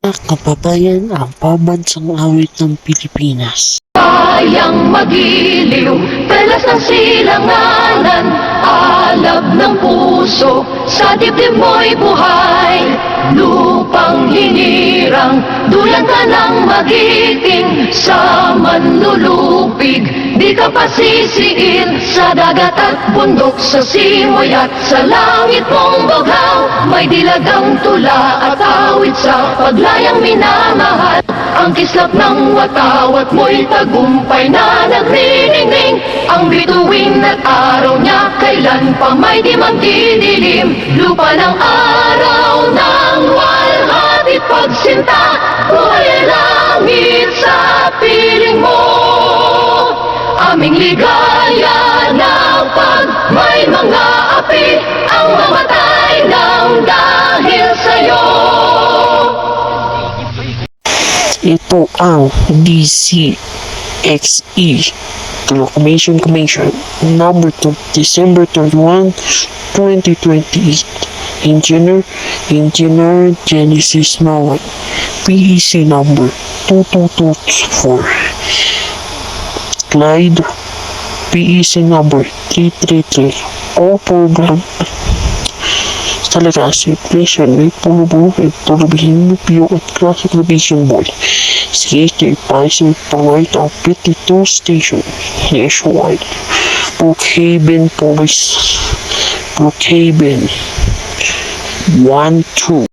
Kababayan, ang pambansang awit ng Pilipinas. Kayang magiliw, talas ng silanganan, alab ng puso, sa dibdib mo'y buhay. Lupang hinirang, dulan ka ng magiting, sa manlulupig, di ka pasisiin. Sa dagat at bundok, sa simoy at sa langit mong bughaw, may dilagang tula at awit sa paglayang minamahal. Ang kislap ng watawat mo'y tagumpay na nagniningning. Ang bituin at araw niya kailan pa may di magdidilim. Lupa ng araw ng walhati pagsinta, buhay langit sa piling mo. Aming ligaya na pag may mga api ang mamatay ng dahil sa'yo. Ito ang DCXE Proclamation Commission number 2, December 31, 2028. Engineer Genesis Mawat, PEC number 2224. Clyde, PEC number 333. All program talaga circulation may pulubuhin, pulubihin, PO at Traffic Revision Board. CHA Pricing Provide of 52 station nationwide. Brookhaven Police, Brookhaven 1-2.